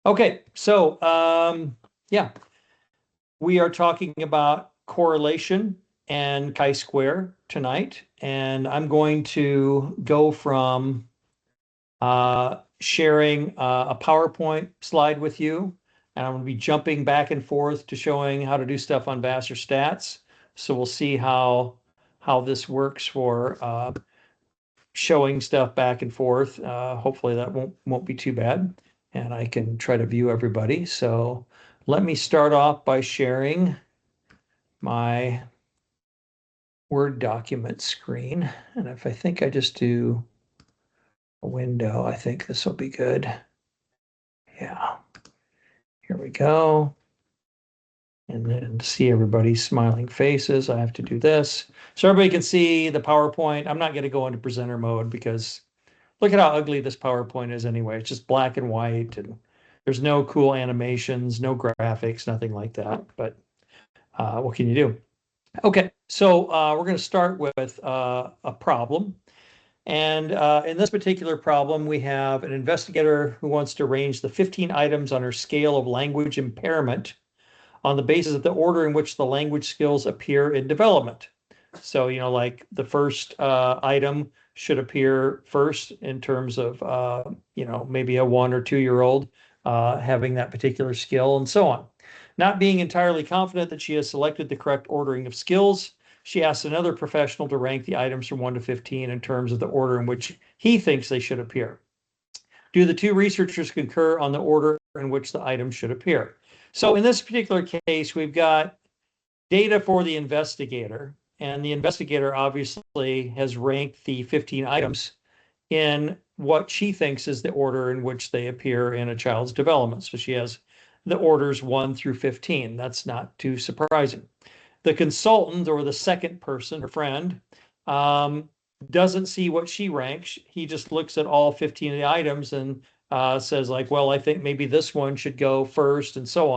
Okay, so yeah, we are talking about correlation and chi-square tonight, and I'm going to go from sharing a PowerPoint slide with you, and I'm going to be jumping back and forth to showing how to do stuff on Vassar Stats. So we'll see how this works for showing stuff back and forth. Hopefully that won't be too bad, and I can try to view everybody. So let me start off by sharing my Word document screen. And if I think I just do a window, I think this will be good. Yeah, here we go. And then to see everybody's smiling faces, I have to do this. So everybody can see the PowerPoint. I'm not going to go into presenter mode because look at how ugly this PowerPoint is anyway. It's just black and white, and there's no cool animations, no graphics, nothing like that. But what can you do? Okay, so we're going to start with a problem. And in this particular problem, we have an investigator who wants to arrange the 15 items on her scale of language impairment on the basis of the order in which the language skills appear in development. So, like the first item should appear first in terms of, maybe a 1 or 2 year old having that particular skill and so on. Not being entirely confident that she has selected the correct ordering of skills, she asks another professional to rank the items from 1 to 15 in terms of the order in which he thinks they should appear. Do the two researchers concur on the order in which the items should appear? So in this particular case, we've got data for the investigator, and the investigator obviously has ranked the 15 items in what she thinks is the order in which they appear in a child's development. So she has the orders 1 through 15. That's not too surprising. The consultant, or the second person, her friend, doesn't see what she ranks. He just looks at all 15 of the items and says like, well, I think maybe this one should go first, and so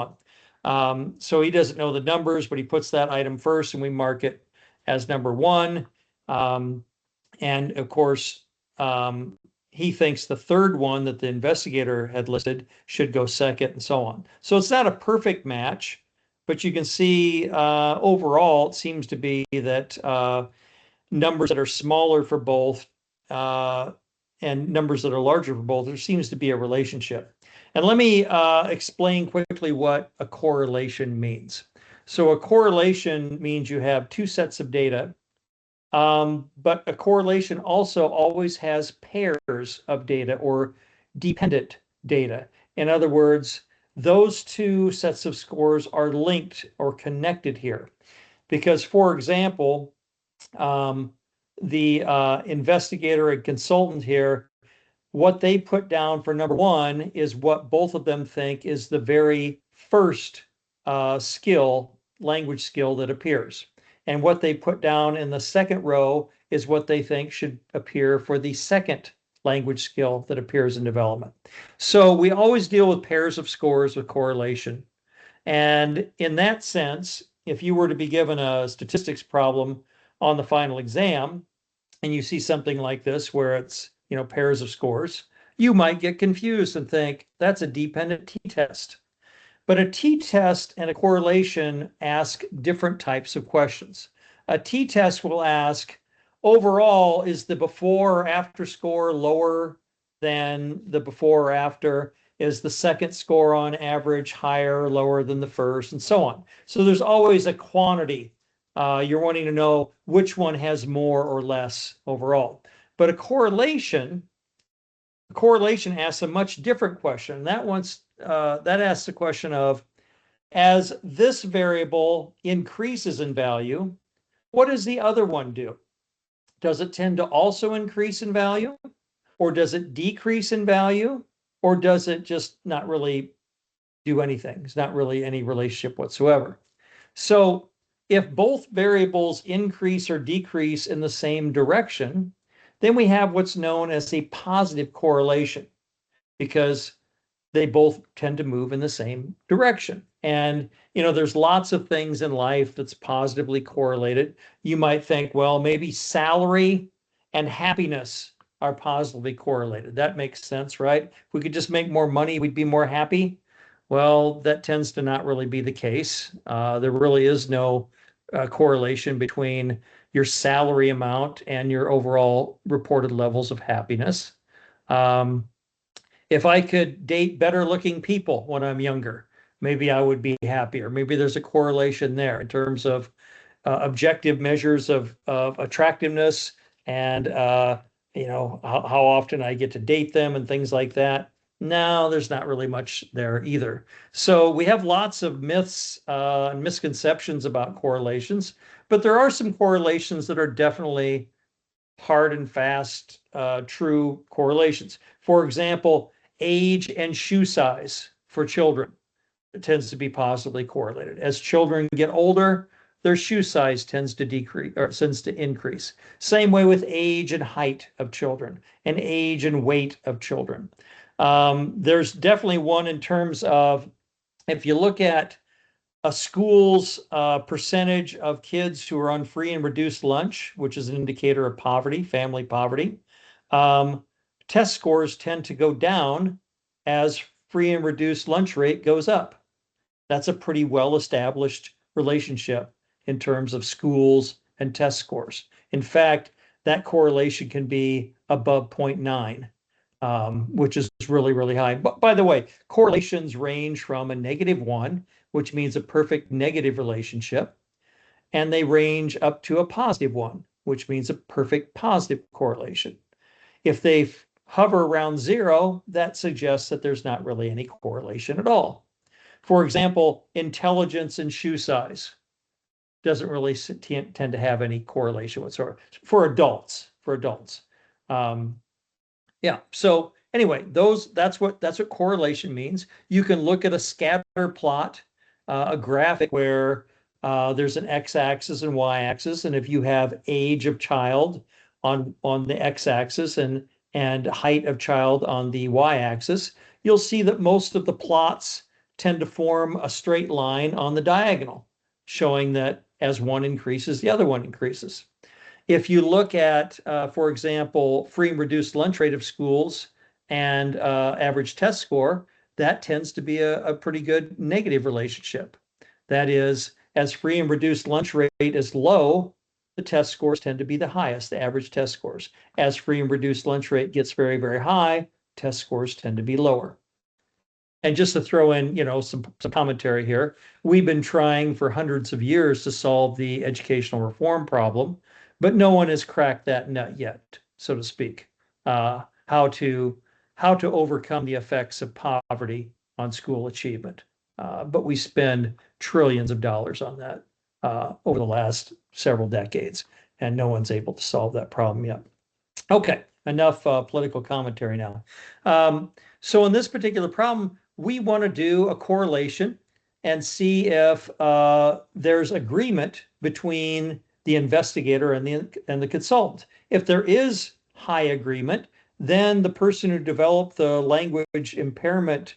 on. So he doesn't know the numbers, but he puts that item first and we mark it as number 1. And of course, he thinks the third one that the investigator had listed should go second, and so on. So it's not a perfect match, but you can see overall it seems to be that numbers that are smaller for both and numbers that are larger for both, there seems to be a relationship. And let me explain quickly what a correlation means. So a correlation means you have two sets of data, but a correlation also always has pairs of data or dependent data. In other words, those two sets of scores are linked or connected here. Because, for example, the investigator and consultant here, what they put down for number 1 is what both of them think is the very first language skill that appears. And what they put down in the second row is what they think should appear for the second language skill that appears in development. So we always deal with pairs of scores with correlation. And in that sense, if you were to be given a statistics problem on the final exam, and you see something like this where it's, pairs of scores, you might get confused and think that's a dependent t-test. But a t-test and a correlation ask different types of questions. A t-test will ask, overall, is the before or after score lower than the before or after? Is the second score on average higher or lower than the first, and so on. So there's always a quantity. You're wanting to know which one has more or less overall. But a correlation asks a much different question. That asks the question of, as this variable increases in value, what does the other one do? Does it tend to also increase in value, or does it decrease in value, or does it just not really do anything? It's not really any relationship whatsoever. So if both variables increase or decrease in the same direction, then we have what's known as a positive correlation, because they both tend to move in the same direction. And, there's lots of things in life that's positively correlated. You might think, well, maybe salary and happiness are positively correlated. That makes sense, right? If we could just make more money, we'd be more happy. Well, that tends to not really be the case. There really is no correlation between your salary amount and your overall reported levels of happiness. Um, if I could date better looking people when I'm younger, maybe I would be happier. Maybe there's a correlation there in terms of objective measures of attractiveness and how often I get to date them and things like that. No, there's not really much there either. So we have lots of myths and misconceptions about correlations, but there are some correlations that are definitely hard and fast, true correlations. For example, age and shoe size for children tends to be positively correlated. As children get older, their shoe size tends to decrease or tends to increase. Same way with age and height of children and age and weight of children. There's definitely one in terms of if you look at a school's percentage of kids who are on free and reduced lunch, which is an indicator of poverty, family poverty, um, test scores tend to go down as free and reduced lunch rate goes up. That's a pretty well-established relationship in terms of schools and test scores. In fact, that correlation can be above 0.9, which is really, really high. But by the way, correlations range from a -1, which means a perfect negative relationship, and they range up to a +1, which means a perfect positive correlation. If they hover around 0, that suggests that there's not really any correlation at all. For example, intelligence and shoe size doesn't really tend to have any correlation whatsoever for adults. Um, yeah. So anyway, that's what correlation means. You can look at a scatter plot, a graphic where there's an x-axis and y-axis, and if you have age of child on the x-axis and height of child on the y-axis, you'll see that most of the plots tend to form a straight line on the diagonal, showing that as one increases, the other one increases. If you look at, for example, free and reduced lunch rate of schools and average test score, that tends to be a pretty good negative relationship. That is, as free and reduced lunch rate is low, the test scores tend to be the highest, the average test scores. As free and reduced lunch rate gets very, very high, test scores tend to be lower. And just to throw in, some commentary here, we've been trying for hundreds of years to solve the educational reform problem, but no one has cracked that nut yet, so to speak. How to overcome the effects of poverty on school achievement. But we spend trillions of dollars on that over the last several decades, and no one's able to solve that problem yet. Okay, enough political commentary now. So in this particular problem, we want to do a correlation and see if there's agreement between the investigator and the consultant. If there is high agreement, then the person who developed the language impairment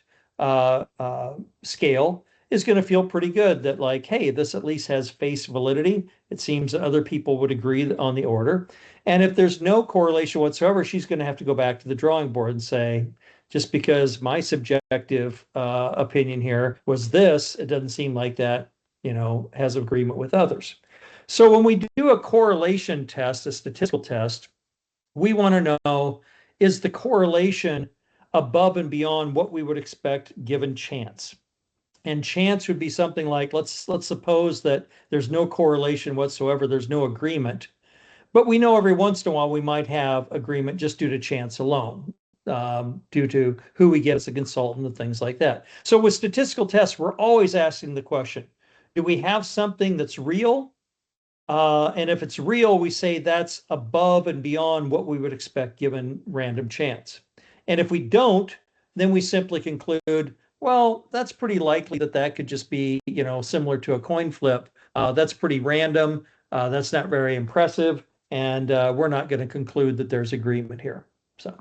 scale is going to feel pretty good that like, hey, this at least has face validity. It seems that other people would agree on the order. And if there's no correlation whatsoever, she's going to have to go back to the drawing board and say, just because my subjective opinion here was this, it doesn't seem like that, has agreement with others. So when we do a correlation test, a statistical test, we want to know, is the correlation above and beyond what we would expect given chance? And chance would be something like, let's suppose that there's no correlation whatsoever, there's no agreement, but we know every once in a while we might have agreement just due to chance alone, due to who we get as a consultant and things like that. So with statistical tests, we're always asking the question, do we have something that's real? And if it's real, we say that's above and beyond what we would expect given random chance. And if we don't, then we simply conclude, well, that's pretty likely that could just be, similar to a coin flip. That's pretty random. That's not very impressive. And we're not going to conclude that there's agreement here. So,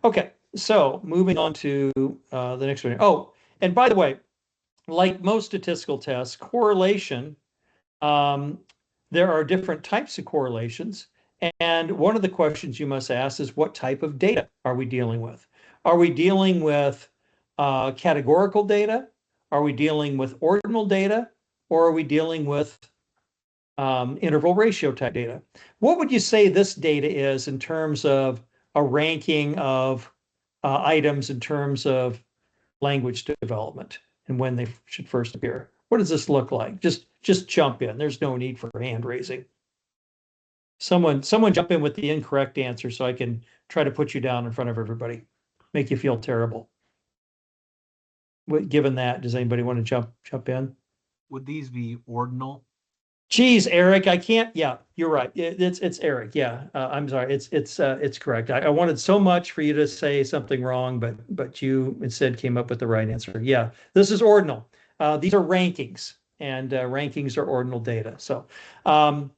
okay. So moving on to the next one. Oh, and by the way, like most statistical tests, correlation, there are different types of correlations. And one of the questions you must ask is, what type of data are we dealing with? Are we dealing with categorical data? Are we dealing with ordinal data? Or are we dealing with interval ratio type data? What would you say this data is in terms of a ranking of items in terms of language development and when they should first appear? What does this look like? Just jump in. There's no need for hand raising. Someone jump in with the incorrect answer so I can try to put you down in front of everybody, make you feel terrible. Given that, does anybody want to jump in? Would these be ordinal? Geez, Eric, I can't. Yeah, you're right. It's Eric. Yeah, I'm sorry. It's correct. I wanted so much for you to say something wrong, but you instead came up with the right answer. Yeah, this is ordinal. These are rankings, and rankings are ordinal data. Um,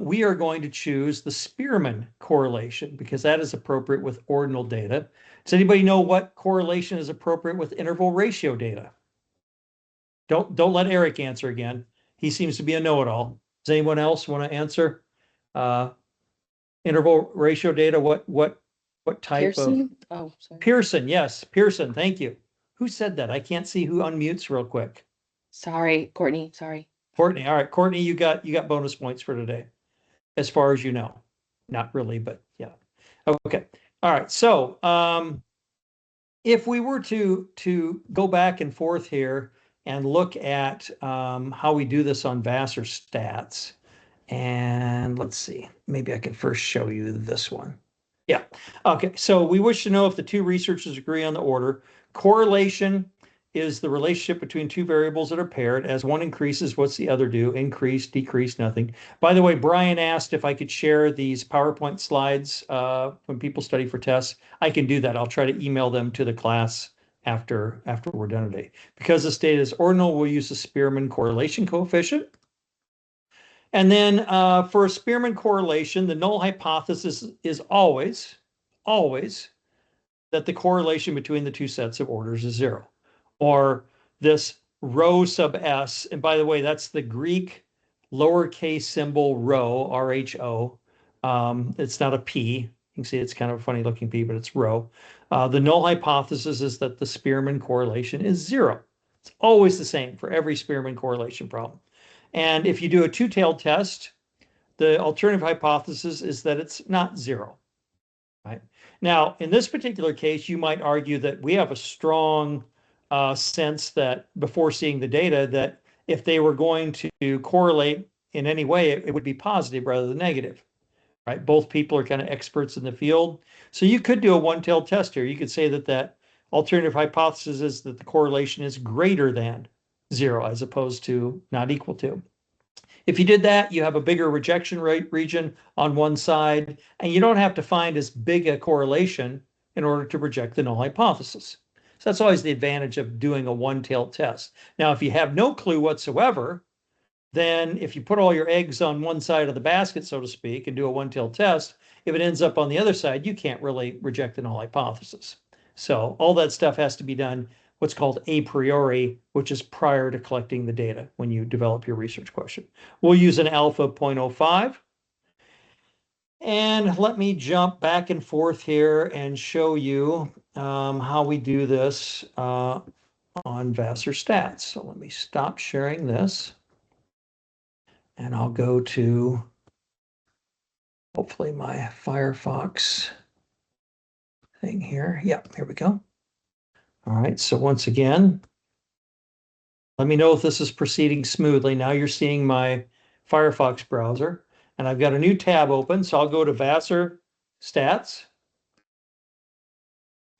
we are going to choose the Spearman correlation because that is appropriate with ordinal data. Does anybody know what correlation is appropriate with interval ratio data? Don't let Eric answer again. He seems to be a know-it-all. Does anyone else want to answer? Interval ratio data, what type Pearson? of Oh, sorry. Pearson? Yes, Pearson, thank you. Who said that? I can't see who unmutes real quick. Sorry, Courtney. Sorry. Courtney. All right, Courtney, you got bonus points for today, as far as you know. Not really, but yeah. Okay. All right. So if we were to go back and forth here and look at how we do this on Vassar stats, and let's see, maybe I can first show you this one. Yeah. Okay. So we wish to know if the two researchers agree on the order. Correlation is the relationship between two variables that are paired. As one increases, what's the other do? Increase, decrease, nothing. By the way, Brian asked if I could share these PowerPoint slides when people study for tests. I can do that. I'll try to email them to the class after we're done today. Because this data is ordinal, we'll use the Spearman correlation coefficient. And then for a Spearman correlation, the null hypothesis is always that the correlation between the two sets of orders is zero. Or this rho sub s, and by the way, that's the Greek lowercase symbol rho, R-H-O. It's not a P. You can see it's kind of a funny looking P, but it's rho. The null hypothesis is that the Spearman correlation is zero. It's always the same for every Spearman correlation problem. And if you do a two-tailed test, the alternative hypothesis is that it's not zero, right? Now, in this particular case, you might argue that we have a strong sense that before seeing the data, that if they were going to correlate in any way, it would be positive rather than negative, right? Both people are kind of experts in the field. So you could do a one-tailed test here. You could say that alternative hypothesis is that the correlation is greater than zero as opposed to not equal to. If you did that, you have a bigger rejection rate region on one side, and you don't have to find as big a correlation in order to reject the null hypothesis. So that's always the advantage of doing a one-tailed test. Now, if you have no clue whatsoever, then if you put all your eggs on one side of the basket, so to speak, and do a one-tailed test, if it ends up on the other side, you can't really reject the null hypothesis. So all that stuff has to be done what's called a priori, which is prior to collecting the data when you develop your research question. We'll use an alpha 0.05. And let me jump back and forth here and show you how we do this on Vassar stats. So let me stop sharing this. And I'll go to hopefully my Firefox thing here. Yep, here we go. All right, so once again, let me know if this is proceeding smoothly. Now you're seeing my Firefox browser, and I've got a new tab open, so I'll go to Vassar Stats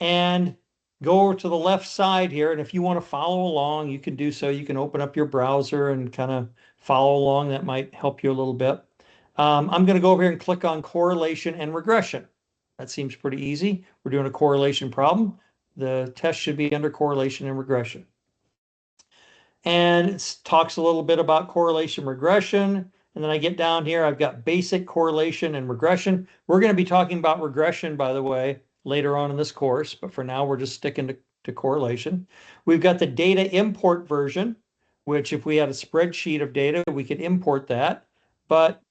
and go over to the left side here. And if you want to follow along, you can do so. You can open up your browser and kind of follow along. That might help you a little bit. I'm going to go over here and click on correlation and regression. That seems pretty easy. We're doing a correlation problem. The test should be under correlation and regression. And it talks a little bit about correlation regression. And then I get down here, I've got basic correlation and regression. We're going to be talking about regression, by the way, later on in this course, but for now we're just sticking to correlation. We've got the data import version, which if we had a spreadsheet of data, we could import that. But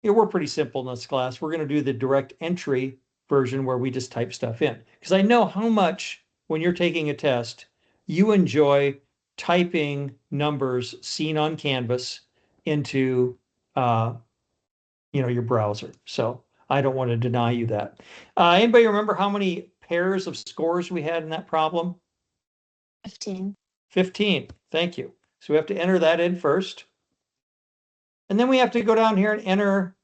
Yeah, we're pretty simple in this class. We're going to do the direct entry version where we just type stuff in. Because I know how much, when you're taking a test, you enjoy typing numbers seen on Canvas into your browser. So I don't want to deny you that. Anybody remember how many pairs of scores we had in that problem? 15. 15. Thank you. So we have to enter that in first. And then we have to go down here and enter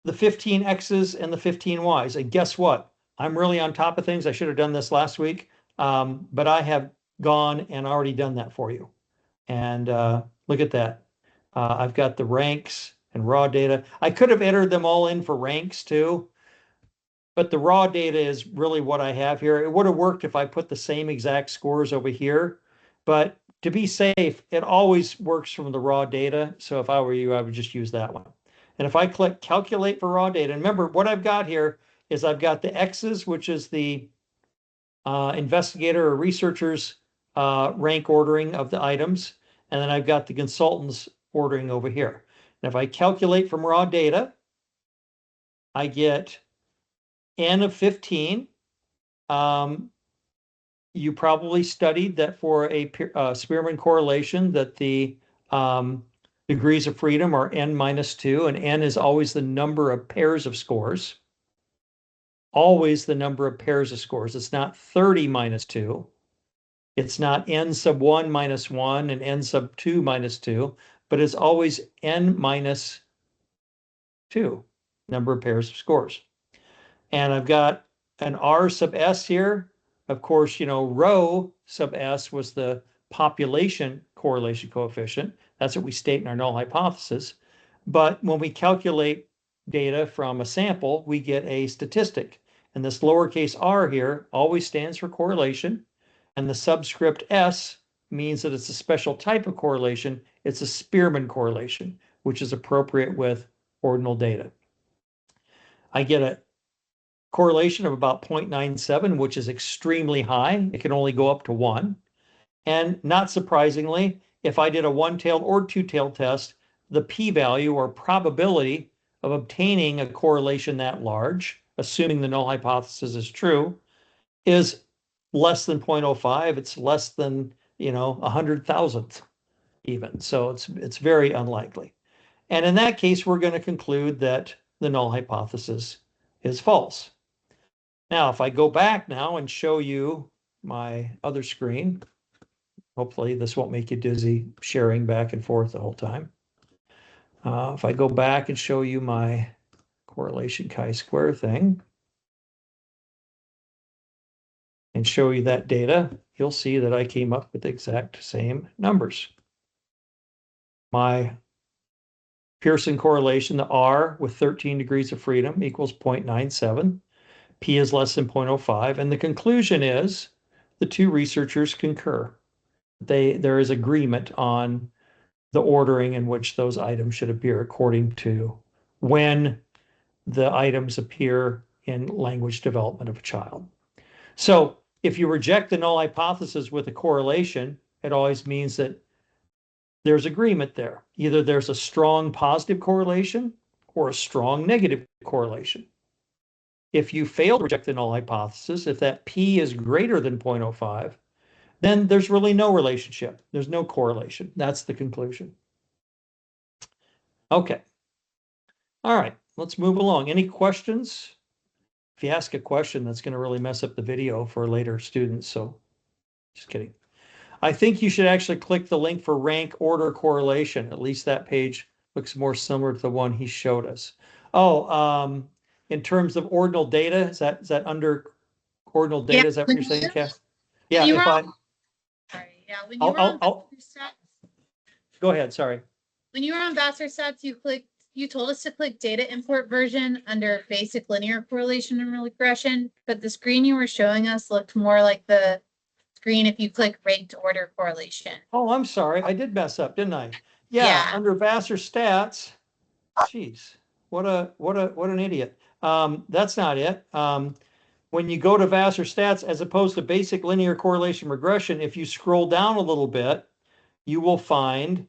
the 15 X's and the 15 Y's. And guess what? I'm really on top of things. I should have done this last week, but I have gone and already done that for you. And look at that. I've got the ranks and raw data. I could have entered them all in for ranks too, but the raw data is really what I have here. It would have worked if I put the same exact scores over here, but to be safe, it always works from the raw data. So if I were you, I would just use that one. And if I click calculate for raw data, and remember what I've got here is I've got the X's, which is the investigator or researcher's rank ordering of the items. And then I've got the consultant's ordering over here. And if I calculate from raw data, I get N of 15. You probably studied that for a Spearman correlation that the degrees of freedom are N minus 2, and N is always the number of pairs of scores. Always the number of pairs of scores. It's not 30 minus 2. It's not N sub 1 minus 1 and N sub 2 minus 2, but it's always N minus 2, number of pairs of scores. And I've got an R sub S here. Of course, rho sub S was the population correlation coefficient. That's what we state in our null hypothesis. But when we calculate data from a sample, we get a statistic. And this lowercase r here always stands for correlation. And the subscript S means that it's a special type of correlation. It's a Spearman correlation, which is appropriate with ordinal data. I get a correlation of about 0.97, which is extremely high. It can only go up to 1. And not surprisingly, if I did a one-tailed or two-tailed test, the p-value or probability of obtaining a correlation that large, assuming the null hypothesis is true, is less than 0.05. It's less than, 100,000th even. So it's very unlikely. And in that case, we're going to conclude that the null hypothesis is false. Now, if I go back now and show you my other screen, hopefully this won't make you dizzy sharing back and forth the whole time. If I go back and show you my correlation chi-square thing and show you that data, you'll see that I came up with the exact same numbers. My Pearson correlation, the R with 13 degrees of freedom equals 0.97. P is less than 0.05. And the conclusion is the two researchers concur. There is agreement on the ordering in which those items should appear according to when the items appear in language development of a child. So if you reject the null hypothesis with a correlation, it always means that there's agreement there. Either there's a strong positive correlation or a strong negative correlation. If you fail to reject the null hypothesis, if that P is greater than 0.05, then there's really no relationship. There's no correlation. That's the conclusion. Okay. All right, let's move along. Any questions? If you ask a question, that's going to really mess up the video for later students. So just kidding. I think you should actually click the link for rank order correlation. At least that page looks more similar to the one he showed us. Oh, in terms of ordinal data, is that under ordinal data? Yeah, Is that what you're saying, Cass? when Yeah, you if were I on- Sorry, yeah, when you were on Vassar go ahead, sorry. when you were on Vassar Stats, you told us to click data import version under basic linear correlation and regression, but the screen you were showing us looked more like the screen if you click ranked order correlation. Oh, I'm sorry. I did mess up, didn't I? Yeah, Yeah. under Vassar stats. Jeez, what an idiot. That's not it. When you go to Vassar stats, as opposed to basic linear correlation regression, if you scroll down a little bit, you will find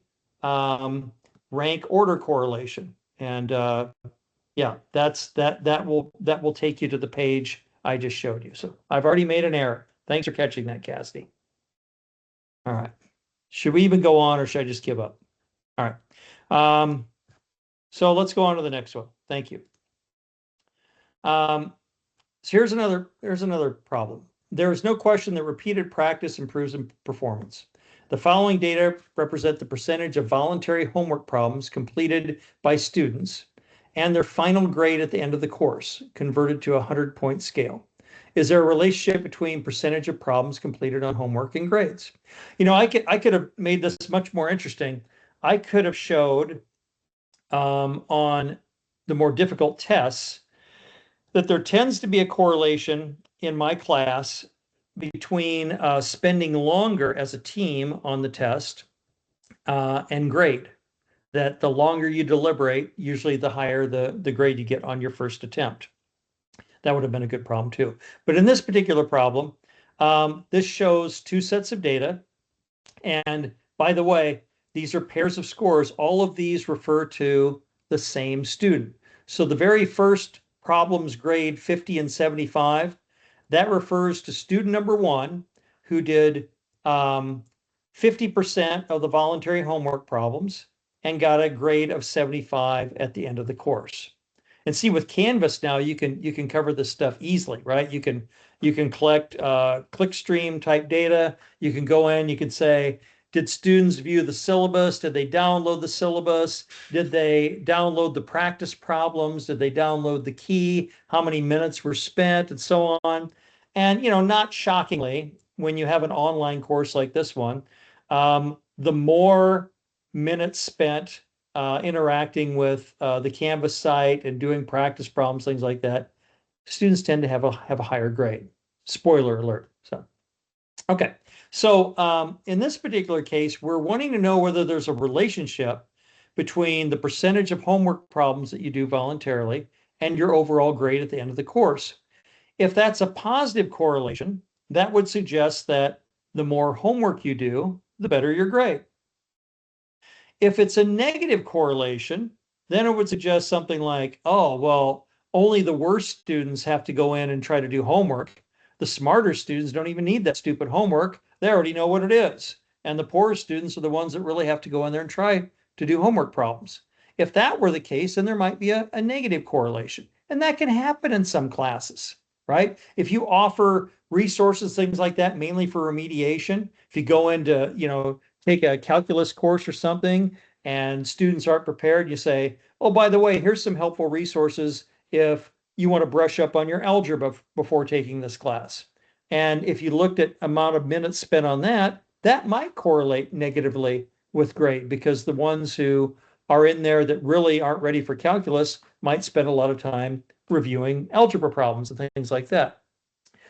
rank order correlation. And yeah, that will take you to the page I just showed you. So I've already made an error. Thanks for catching that, Cassidy. All right. Should we even go on or should I just give up? All right. So let's go on to the next one. Thank you. So here's another problem. There is no question that repeated practice improves in performance. The following data represent the percentage of voluntary homework problems completed by students and their final grade at the end of the course, converted to a 100-point scale. Is there a relationship between percentage of problems completed on homework and grades? You know, I could have made this much more interesting. I could have showed on the more difficult tests that there tends to be a correlation in my class between spending longer as a team on the test and grade. That the longer you deliberate, usually the higher the grade you get on your first attempt. That would have been a good problem too. But in this particular problem, this shows two sets of data. And by the way, these are pairs of scores. All of these refer to the same student. So the very first problems grade 50 and 75, that refers to student number 1 who did 50% of the voluntary homework problems and got a grade of 75 at the end of the course. And see, with Canvas now, you can cover this stuff easily, right? You can collect clickstream type data. You can go in, you can say, did students view the syllabus? Did they download the syllabus? Did they download the practice problems? Did they download the key? How many minutes were spent and so on? And, you know, not shockingly, when you have an online course like this one, the more minutes spent interacting with the Canvas site and doing practice problems, things like that, students tend to have a higher grade. Spoiler alert. So, okay. So in this particular case, we're wanting to know whether there's a relationship between the percentage of homework problems that you do voluntarily and your overall grade at the end of the course. If that's a positive correlation, that would suggest that the more homework you do, the better your grade. If it's a negative correlation, then it would suggest something like, oh, well, only the worst students have to go in and try to do homework. The smarter students don't even need that stupid homework. They already know what it is. And the poorer students are the ones that really have to go in there and try to do homework problems. If that were the case, then there might be a negative correlation. And that can happen in some classes, right? If you offer resources, things like that, mainly for remediation, if you go into, you know, take a calculus course or something and students aren't prepared, you say, oh, by the way, here's some helpful resources if you want to brush up on your algebra before taking this class. And if you looked at amount of minutes spent on that, that might correlate negatively with grade, because the ones who are in there that really aren't ready for calculus might spend a lot of time reviewing algebra problems and things like that.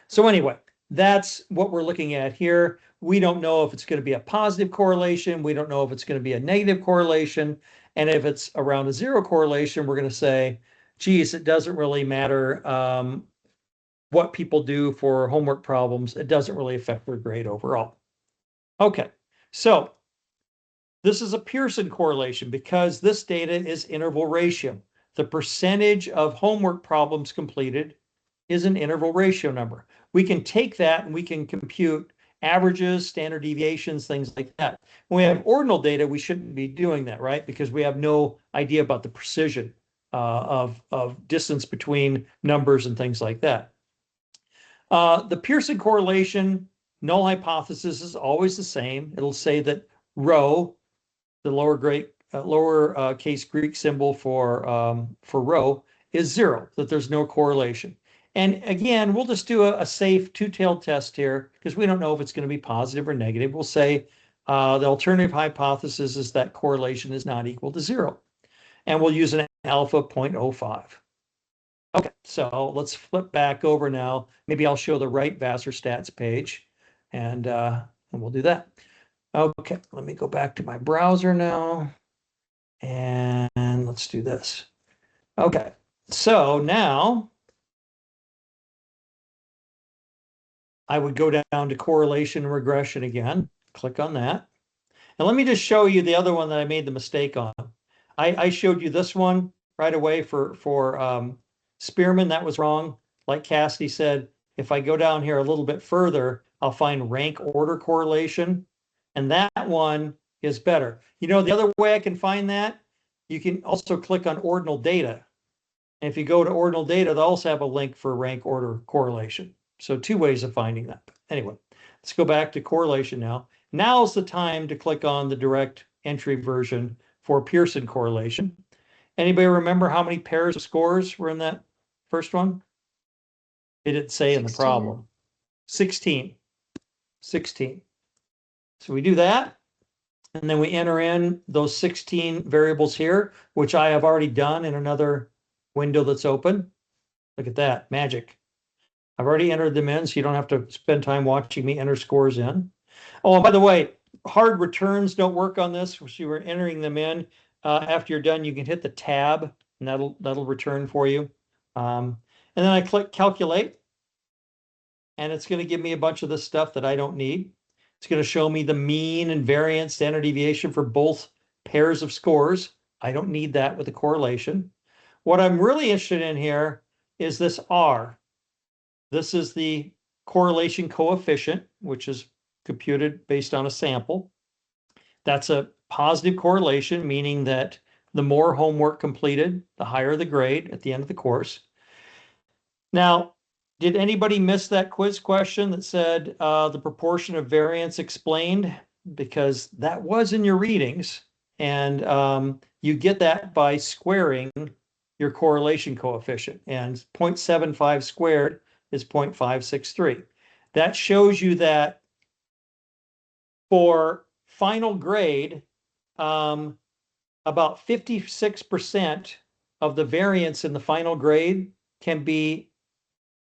So anyway, that's what we're looking at here. We don't know if it's going to be a positive correlation. We don't know if it's going to be a negative correlation. And if it's around a zero correlation, we're going to say, geez, it doesn't really matter what people do for homework problems. It doesn't really affect their grade overall. Okay, so this is a Pearson correlation because this data is interval ratio. The percentage of homework problems completed is an interval ratio number. We can take that and we can compute averages, standard deviations, things like that. When we have ordinal data, we shouldn't be doing that, right? Because we have no idea about the precision of distance between numbers and things like that. The Pearson correlation null hypothesis is always the same. It'll say that rho, the lower case Greek symbol for rho, is zero, that there's no correlation. And again, we'll just do a safe two-tailed test here because we don't know if it's going to be positive or negative. We'll say the alternative hypothesis is that correlation is not equal to zero. And we'll use an alpha 0.05. Okay, so let's flip back over now. Maybe I'll show the right Vassar stats page and we'll do that. Okay, let me go back to my browser now and let's do this. Okay, so now I would go down to correlation and regression again, click on that. And let me just show you the other one that I made the mistake on. I showed you this one. right away for Spearman. That was wrong. Like Cassidy said, if I go down here a little bit further, I'll find rank order correlation. And that one is better. You know, the other way I can find that, you can also click on ordinal data. And if you go to ordinal data, they'll also have a link for rank order correlation. So 2 ways of finding that. Anyway, let's go back to correlation now. Now's the time to click on the direct entry version for Pearson correlation. Anybody remember how many pairs of scores were in that first one? It didn't say in the 16. problem. 16. 16. So we do that, and then we enter in those 16 variables here, which I have already done in another window that's open. Look at that, magic. I've already entered them in, so you don't have to spend time watching me enter scores in. Oh, and by the way, hard returns don't work on this. So you were entering them in. After you're done, you can hit the tab, and that'll return for you. And then I click calculate, and it's going to give me a bunch of this stuff that I don't need. It's going to show me the mean and variance standard deviation for both pairs of scores. I don't need that with the correlation. What I'm really interested in here is this R. This is the correlation coefficient, which is computed based on a sample. That's a positive correlation, meaning that the more homework completed, the higher the grade at the end of the course. Now, did anybody miss that quiz question that said the proportion of variance explained? Because that was in your readings, and you get that by squaring your correlation coefficient, and 0.75 squared is 0.563. That shows you that for final grade, about 56% of the variance in the final grade can be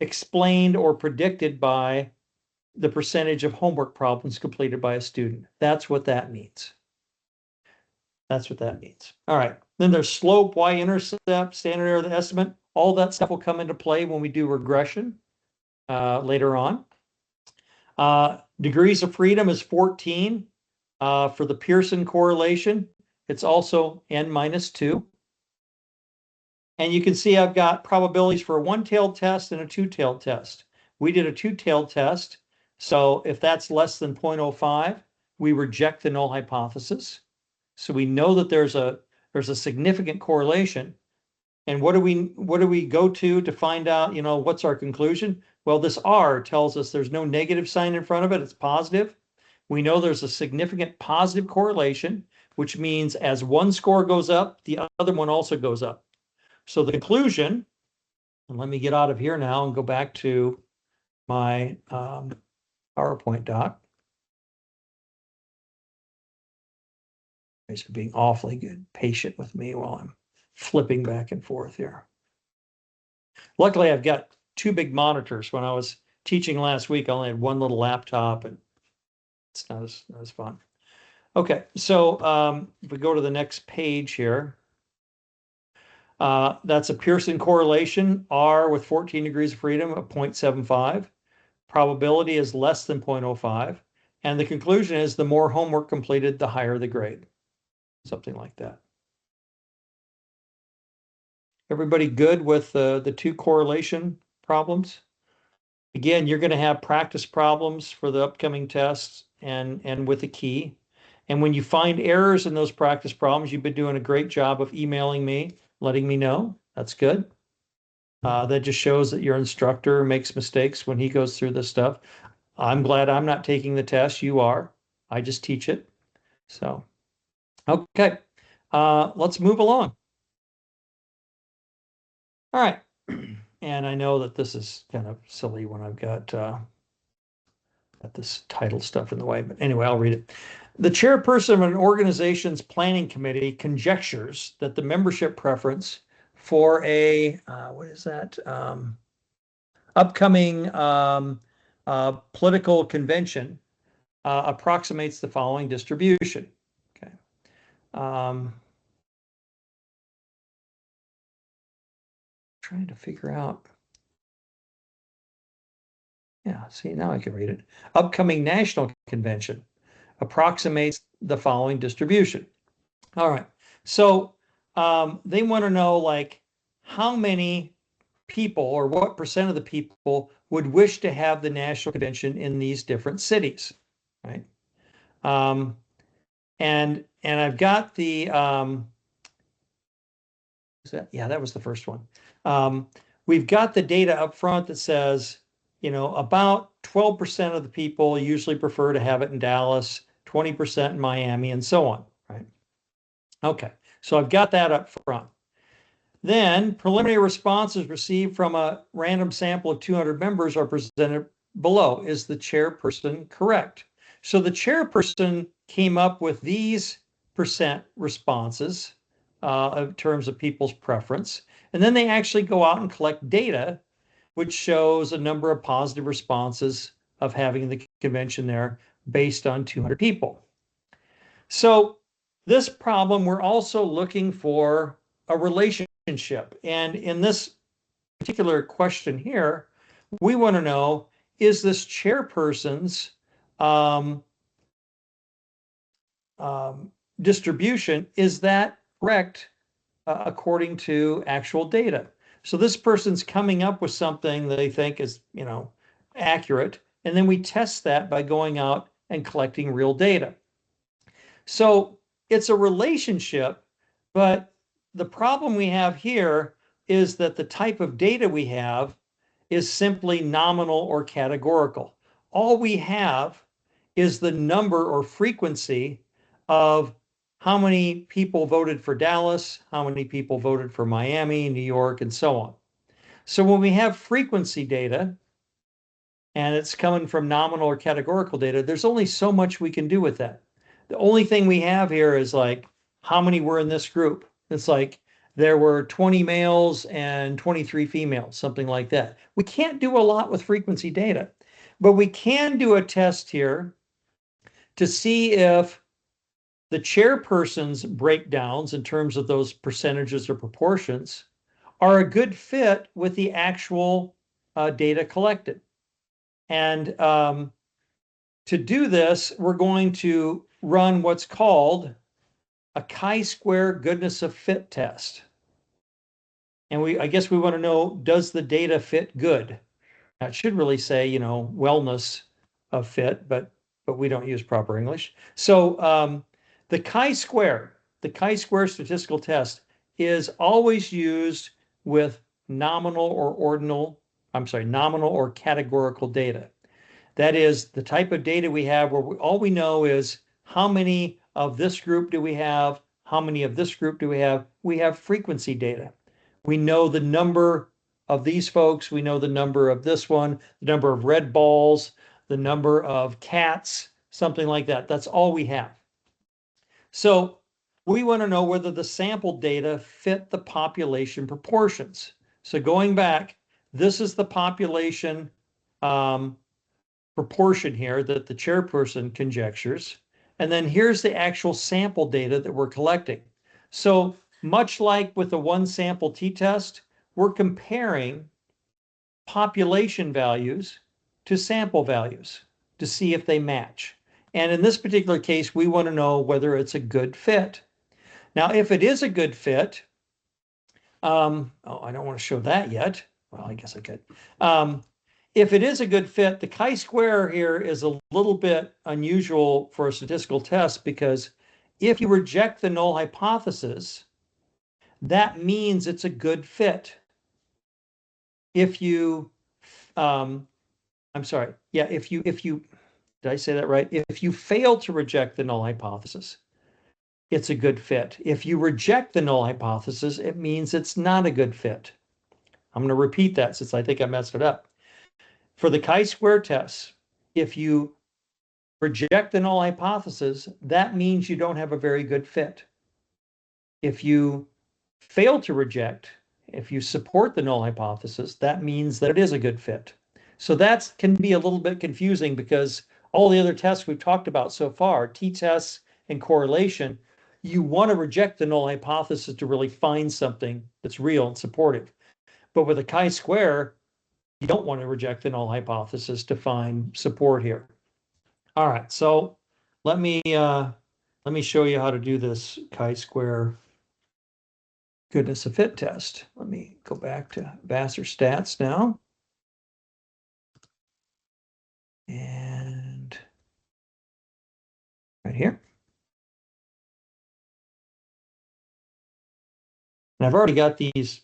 explained or predicted by the percentage of homework problems completed by a student. That's what that means. That's what that means. All right. Then there's slope, y-intercept, standard error of the estimate. All that stuff will come into play when we do regression later on. Degrees of freedom is 14 for the Pearson correlation. It's also n-2. And you can see I've got probabilities for a one-tailed test and a two-tailed test. We did a two-tailed test. So if that's less than 0.05, we reject the null hypothesis. So we know that there's a significant correlation. And what do we go to find out, you know, what's our conclusion? Well, this R tells us there's no negative sign in front of it. It's positive. We know there's a significant positive correlation, which means as one score goes up, the other one also goes up. So the conclusion, and let me get out of here now and go back to my PowerPoint doc. Guys are being awfully good, patient with me while I'm flipping back and forth here. Luckily, I've got 2 big monitors. When I was teaching last week, I only had 1 little laptop, and it's not as fun. Okay, so if we go to the next page here, that's a Pearson correlation, R with 14 degrees of freedom of 0.75. Probability is less than 0.05. And the conclusion is the more homework completed, the higher the grade. Something like that. Everybody good with the 2 correlation problems? Again, you're going to have practice problems for the upcoming tests and with the key. And when you find errors in those practice problems, you've been doing a great job of emailing me, letting me know. That's good. That just shows that your instructor makes mistakes when he goes through this stuff. I'm glad I'm not taking the test. You are. I just teach it. So, okay. Let's move along. All right. And I know that this is kind of silly when I've got this title stuff in the way, but anyway, I'll read it. The chairperson of an organization's planning committee conjectures that the membership preference for a, what is that? Upcoming political convention approximates the following distribution. Okay. Trying to figure out. Yeah, see, now I can read it. Upcoming national convention approximates the following distribution. All right. So they want to know like how many people or what percent of the people would wish to have the national convention in these different cities, right? And I've got the that was the first one. We've got the data up front that says, you know, about 12% of the people usually prefer to have it in Dallas, 20% in Miami, and so on, right? Okay, so I've got that up front. Then preliminary responses received from a random sample of 200 members are presented below. Is the chairperson correct? So the chairperson came up with these percent responses in terms of people's preference. And then they actually go out and collect data, which shows a number of positive responses of having the convention there based on 200 people. So this problem, we're also looking for a relationship. And in this particular question here, we want to know, is this chairperson's distribution, is that correct according to actual data? So this person's coming up with something that they think is, you know, accurate. And then we test that by going out and collecting real data. So it's a relationship, but the problem we have here is that the type of data we have is simply nominal or categorical. All we have is the number or frequency of how many people voted for Dallas, how many people voted for Miami, New York, and so on. So when we have frequency data, and it's coming from nominal or categorical data, there's only so much we can do with that. The only thing we have here is like how many were in this group. It's like there were 20 males and 23 females, something like that. We can't do a lot with frequency data, but we can do a test here to see if the chairperson's breakdowns in terms of those percentages or proportions are a good fit with the actual data collected. And to do this, we're going to run what's called a chi-square goodness of fit test. And I guess we want to know, does the data fit good? Now, it should really say, you know, wellness of fit, but we don't use proper English. So the chi-square statistical test is always used with nominal or categorical data. That is the type of data we have where all we know is how many of this group do we have, how many of this group do we have. We have frequency data. We know the number of these folks, we know the number of this one, the number of red balls, the number of cats, something like that. That's all we have. So we want to know whether the sample data fit the population proportions. So going back, this is the population proportion here that the chairperson conjectures. And then here's the actual sample data that we're collecting. So much like with the one sample t-test, we're comparing population values to sample values to see if they match. And in this particular case, we want to know whether it's a good fit. Now, if it is a good fit, I don't want to show that yet. Well, I guess I could. If it is a good fit, the chi-square here is a little bit unusual for a statistical test because if you reject the null hypothesis, that means it's a good fit. If you, I'm sorry, yeah, if you, did I say that right? If you fail to reject the null hypothesis, it's a good fit. If you reject the null hypothesis, it means it's not a good fit. I'm going to repeat that since I think I messed it up. For the chi-square test, if you reject the null hypothesis, that means you don't have a very good fit. If you fail to reject, if you support the null hypothesis, that means that it is a good fit. So that can be a little bit confusing because all the other tests we've talked about so far, t-tests and correlation, you want to reject the null hypothesis to really find something that's real and supportive. But with a chi-square, you don't want to reject the null hypothesis to find support here. All right, so let me show you how to do this chi-square goodness of fit test. Let me go back to Vassar stats now. And right here. And I've already got these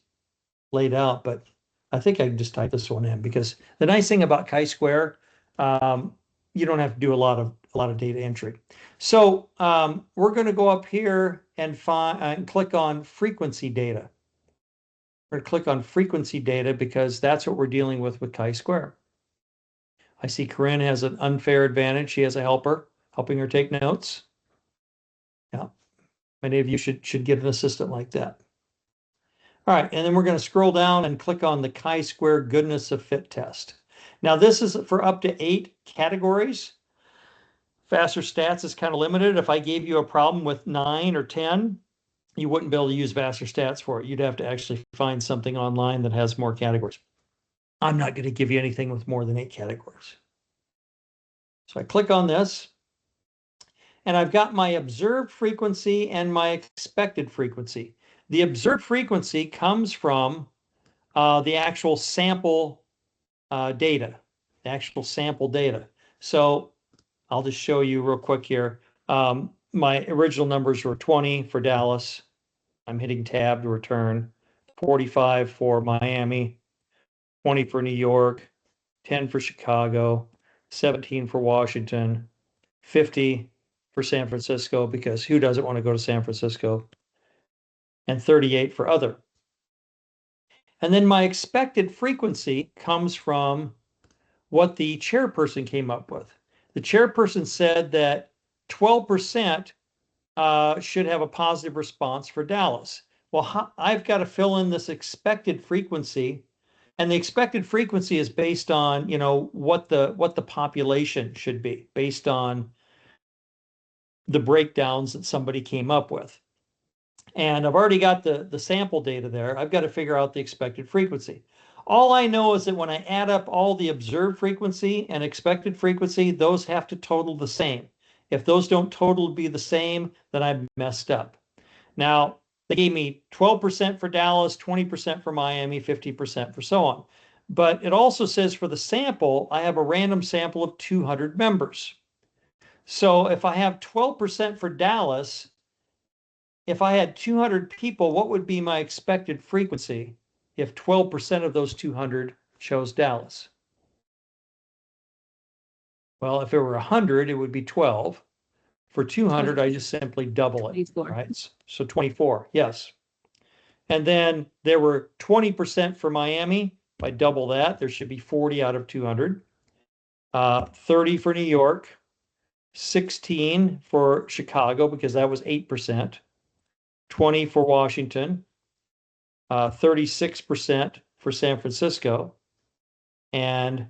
laid out, but I think I can just type this one in, because the nice thing about chi-square, you don't have to do a lot of data entry. So we're going to go up here and click on frequency data. We're going to click on frequency data because that's what we're dealing with chi-square. I see Corinne has an unfair advantage. She has a helper helping her take notes. Yeah, many of you should get an assistant like that. All right, and then we're going to scroll down and click on the chi-square goodness of fit test. Now this is for up to 8 categories. Vassar Stats is kind of limited. If I gave you a problem with 9 or 10, you wouldn't be able to use Vassar Stats for it. You'd have to actually find something online that has more categories. I'm not going to give you anything with more than 8 categories. So I click on this, and I've got my observed frequency and my expected frequency. The observed frequency comes from the actual sample data, the actual sample data. So I'll just show you real quick here. My original numbers were 20 for Dallas. I'm hitting tab to return. 45 for Miami, 20 for New York, 10 for Chicago, 17 for Washington, 50 for San Francisco, because who doesn't want to go to San Francisco, and 38 for other. And then my expected frequency comes from what the chairperson came up with. The chairperson said that 12% should have a positive response for Dallas. Well, I've got to fill in this expected frequency, and the expected frequency is based on, you know, what the population should be, based on the breakdowns that somebody came up with. And I've already got the sample data there. I've got to figure out the expected frequency. All I know is that when I add up all the observed frequency and expected frequency, those have to total the same. If those don't total be the same, then I've messed up. Now, they gave me 12% for Dallas, 20% for Miami, 50% for so on. But it also says for the sample, I have a random sample of 200 members. So if I have 12% for Dallas, if I had 200 people, what would be my expected frequency if 12% of those 200 chose Dallas? Well, if it were 100, it would be 12. For 200, I just simply double it, 24. right? So 24, yes. And then there were 20% for Miami. If I double that, there should be 40 out of 200. 30 for New York, 16 for Chicago, because that was 8%. 20 for Washington, 36% for San Francisco, and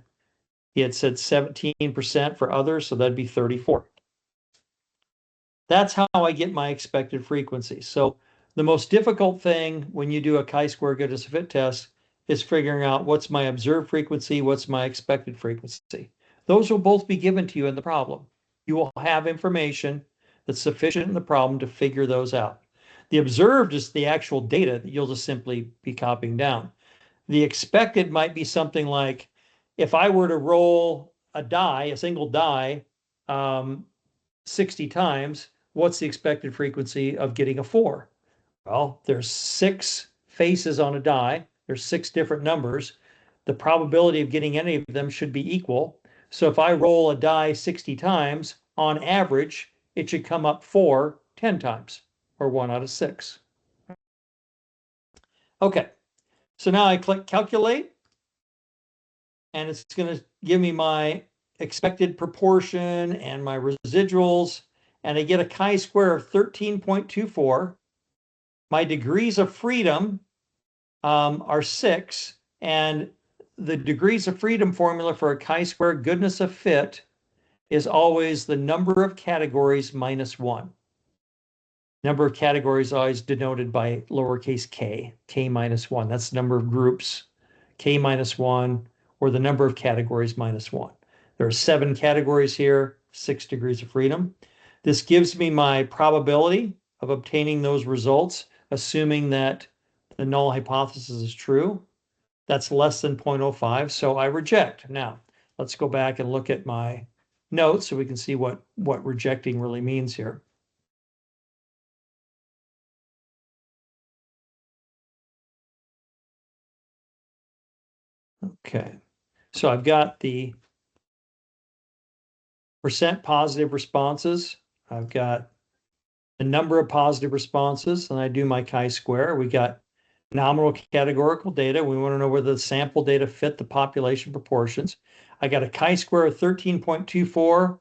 he had said 17% for others, so that'd be 34. That's how I get my expected frequency. So the most difficult thing when you do a chi-square goodness of fit test is figuring out what's my observed frequency, what's my expected frequency. Those will both be given to you in the problem. You will have information that's sufficient in the problem to figure those out. The observed is the actual data that you'll just simply be copying down. The expected might be something like, if I were to roll a die, a single die, 60 times, what's the expected frequency of getting a 4? Well, there's 6 faces on a die. There's 6 different numbers. The probability of getting any of them should be equal. So if I roll a die 60 times, on average, it should come up 4 10 times, or 1 out of 6. Okay, so now I click calculate, and it's going to give me my expected proportion and my residuals, and I get a chi-square of 13.24. My degrees of freedom are 6, and the degrees of freedom formula for a chi-square goodness of fit is always the number of categories minus 1. Number of categories always denoted by lowercase k, k minus 1. That's the number of groups, k minus 1, or the number of categories minus 1. There are 7 categories here, 6 degrees of freedom. This gives me my probability of obtaining those results, assuming that the null hypothesis is true. That's less than 0.05, so I reject. Now, let's go back and look at my notes so we can see what rejecting really means here. Okay, so I've got the percent positive responses. I've got the number of positive responses, and I do my chi-square. We got nominal categorical data. We want to know whether the sample data fit the population proportions. I got a chi-square of 13.24.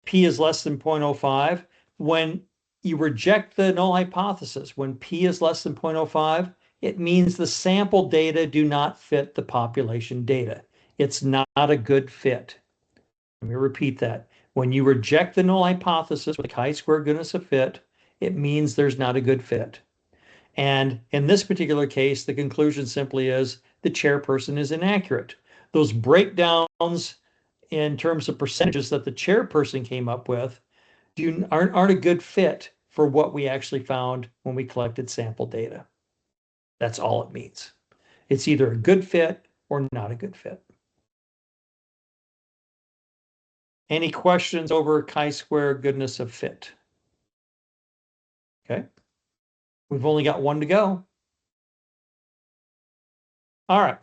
P is less than 0.05. When you reject the null hypothesis, when P is less than 0.05, it means the sample data do not fit the population data. It's not a good fit. Let me repeat that. When you reject the null hypothesis with chi-square goodness of fit, it means there's not a good fit. And in this particular case, the conclusion simply is the chairperson is inaccurate. Those breakdowns in terms of percentages that the chairperson came up with aren't a good fit for what we actually found when we collected sample data. That's all it means. It's either a good fit or not a good fit. Any questions over chi-square goodness of fit? Okay. We've only got one to go. All right.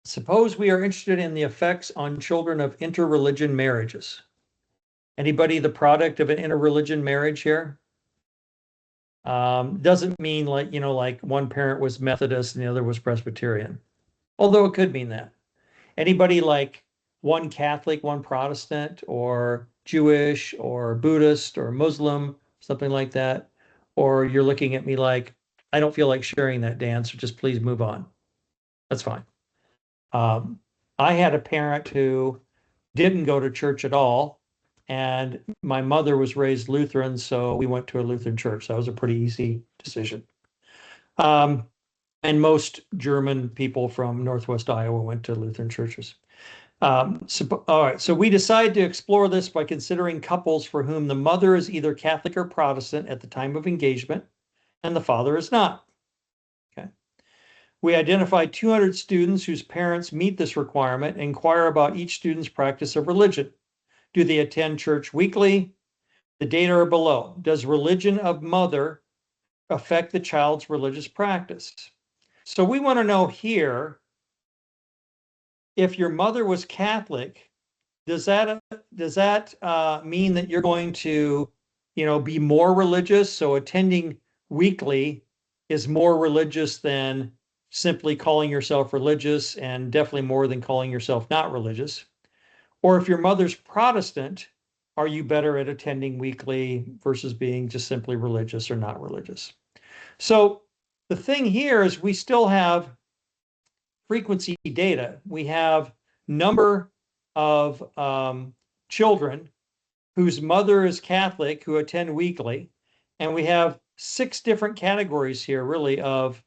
Suppose we are interested in the effects on children of interreligion marriages. Anybody the product of an interreligion marriage here? Doesn't mean like, like one parent was Methodist and the other was Presbyterian. Although it could mean that. Anybody like one Catholic, one Protestant, or Jewish, or Buddhist, or Muslim, something like that? Or you're looking at me like, I don't feel like sharing that, Dan, so just please move on. That's fine. I had a parent who didn't go to church at all, and my mother was raised Lutheran, so we went to a Lutheran church. That was a pretty easy decision. And most German people from Northwest Iowa went to Lutheran churches. All right, so we decided to explore this by considering couples for whom the mother is either Catholic or Protestant at the time of engagement, and the father is not. Okay. We identified 200 students whose parents meet this requirement and inquire about each student's practice of religion. Do they attend church weekly? The data are below. Does religion of mother affect the child's religious practice? So we want to know here, if your mother was Catholic, does that mean that you're going to, be more religious? So attending weekly is more religious than simply calling yourself religious, and definitely more than calling yourself not religious. Or if your mother's Protestant, are you better at attending weekly versus being just simply religious or not religious? So the thing here is we still have frequency data. We have number of children whose mother is Catholic who attend weekly. And we have 6 different categories here, really, of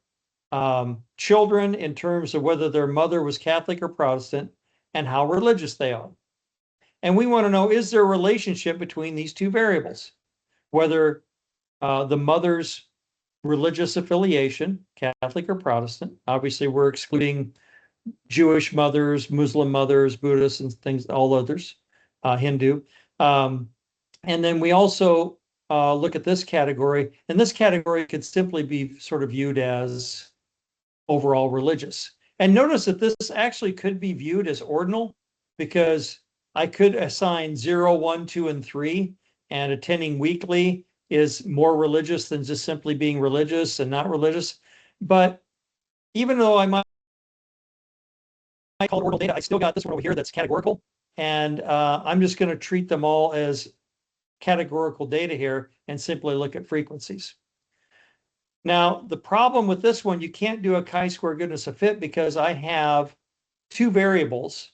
children in terms of whether their mother was Catholic or Protestant and how religious they are. And we want to know, is there a relationship between these two variables? Whether the mother's religious affiliation, Catholic or Protestant. Obviously, we're excluding Jewish mothers, Muslim mothers, Buddhists, and things, all others, Hindu. And then we also look at this category, and this category could simply be sort of viewed as overall religious. And notice that this actually could be viewed as ordinal, because I could assign 0, 1, 2, and 3, and attending weekly is more religious than just simply being religious and not religious. But even though I might call it ordinal data, I still got this one over here that's categorical. And I'm just going to treat them all as categorical data here and simply look at frequencies. Now, the problem with this one, you can't do a chi-square goodness of fit because I have 2 variables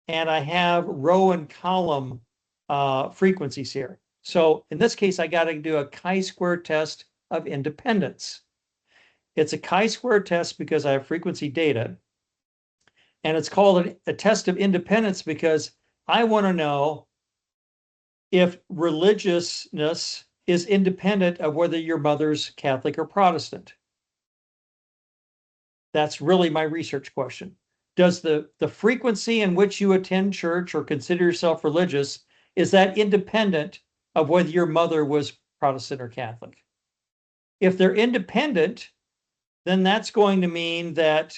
and I have row and column frequencies here. So in this case, I got to do a chi-square test of independence. It's a chi-square test because I have frequency data. And it's called a test of independence because I want to know if religiousness is independent of whether your mother's Catholic or Protestant. That's really my research question. Does the frequency in which you attend church or consider yourself religious, is that independent of whether your mother was Protestant or Catholic? If they're independent, then that's going to mean that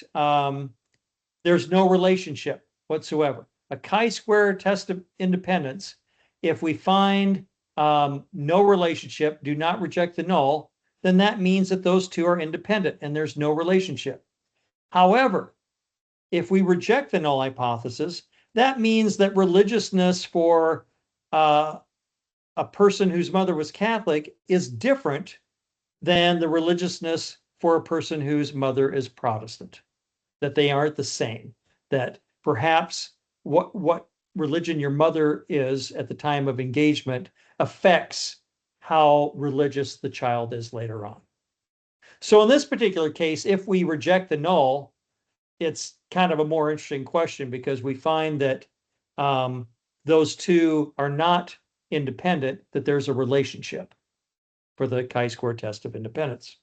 there's no relationship whatsoever. A chi-square test of independence, if we find no relationship, do not reject the null, then that means that those two are independent and there's no relationship. However, if we reject the null hypothesis, that means that religiousness for a person whose mother was Catholic is different than the religiousness for a person whose mother is Protestant, that they aren't the same, that perhaps what religion your mother is at the time of engagement affects how religious the child is later on. So in this particular case, if we reject the null, it's kind of a more interesting question because we find that those two are not independent, that there's a relationship for the chi-square test of independence.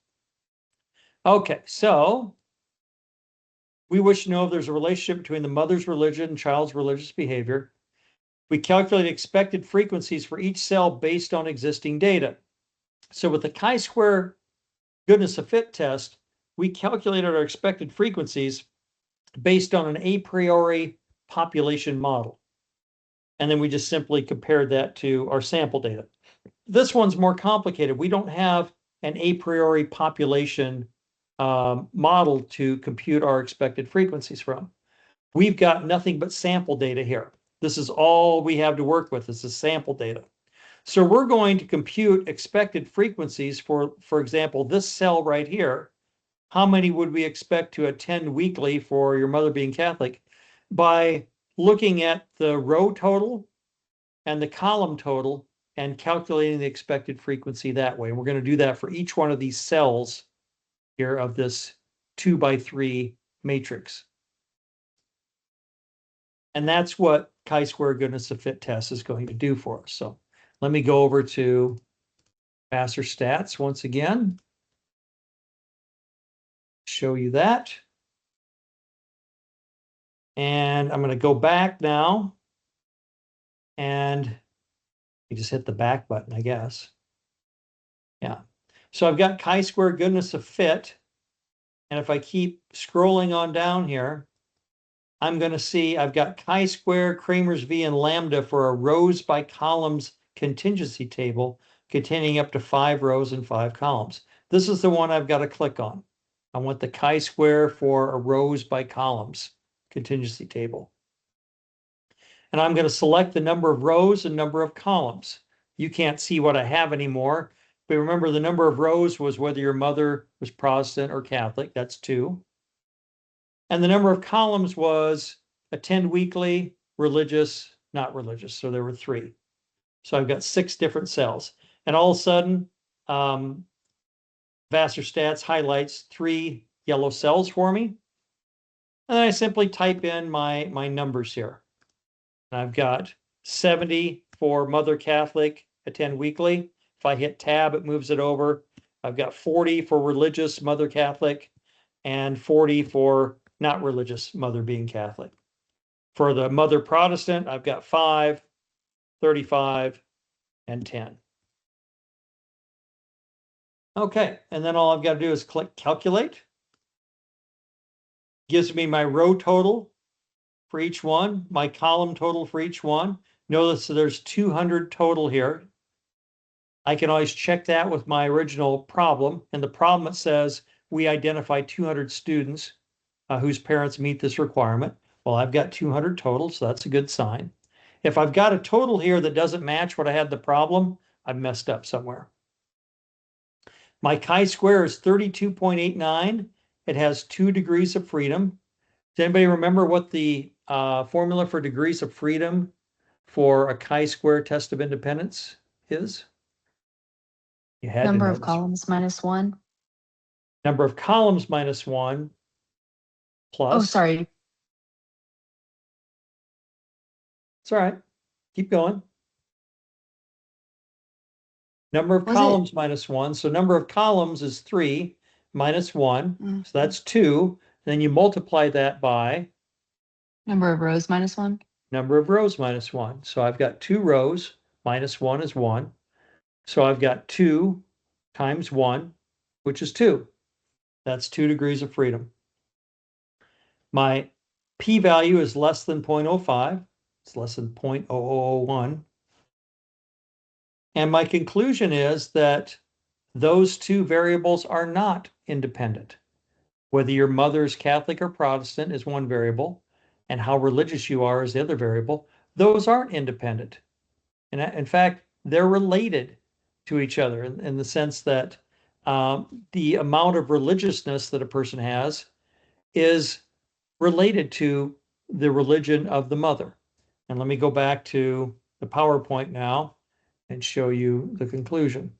Okay, so we wish to know if there's a relationship between the mother's religion and child's religious behavior. We calculate expected frequencies for each cell based on existing data. So with the chi-square goodness of fit test, we calculated our expected frequencies based on an a priori population model. And then we just simply compared that to our sample data. This one's more complicated. We don't have an a priori population model to compute our expected frequencies from. We've got nothing but sample data here. This is all we have to work with, is the sample data. So we're going to compute expected frequencies for example, this cell right here. How many would we expect to attend weekly for your mother being Catholic? By looking at the row total and the column total and calculating the expected frequency that way. We're going to do that for each one of these cells here of this 2x3 matrix. And that's what chi-square goodness of fit test is going to do for us. So let me go over to Vassar Stats once again. Show you that. And I'm going to go back now. And you just hit the back button, I guess. Yeah. So I've got chi-square goodness of fit. And if I keep scrolling on down here, I'm going to see I've got chi-square, Kramer's V, and lambda for a rows by columns contingency table containing up to 5 rows and 5 columns. This is the one I've got to click on. I want the chi-square for a rows by columns contingency table. And I'm going to select the number of rows and number of columns. You can't see what I have anymore, but remember the number of rows was whether your mother was Protestant or Catholic. That's 2. And the number of columns was attend weekly, religious, not religious. So there were 3. So I've got 6 different cells. And all of a sudden, Vassar Stats highlights 3 yellow cells for me. And then I simply type in my numbers here. And I've got 70 for Mother Catholic, attend weekly. If I hit tab, it moves it over. I've got 40 for religious, Mother Catholic, and 40 for not religious, mother being Catholic. For the mother Protestant, I've got 5, 35, and 10. Okay, and then all I've got to do is click calculate. Gives me my row total for each one, my column total for each one. Notice that there's 200 total here. I can always check that with my original problem. And the problem, it says we identify 200 students whose parents meet this requirement. Well, I've got 200 total, so that's a good sign. If I've got a total here that doesn't match what I had the problem, I've messed up somewhere. My chi-square is 32.89. It has 2 degrees of freedom. Does anybody remember what the formula for degrees of freedom for a chi-square test of independence is? You had Number to know of this. columns minus 1. Number of columns minus 1 plus. Oh, sorry. It's all right. Keep going. Number of Was it- columns minus 1. So number of columns is 3 minus 1. So that's 2. then you multiply that by Number of rows minus 1. number of rows minus 1. So I've got 2 rows, minus 1 is 1. So I've got 2 times 1, which is 2. That's 2 degrees of freedom. My p-value is less than 0.05. It's less than 0.0001. And my conclusion is that those two variables are not independent. Whether your mother's Catholic or Protestant is one variable, and how religious you are is the other variable. Those aren't independent. And in fact, they're related to each other in the sense that the amount of religiousness that a person has is related to the religion of the mother. And let me go back to the PowerPoint now and show you the conclusion.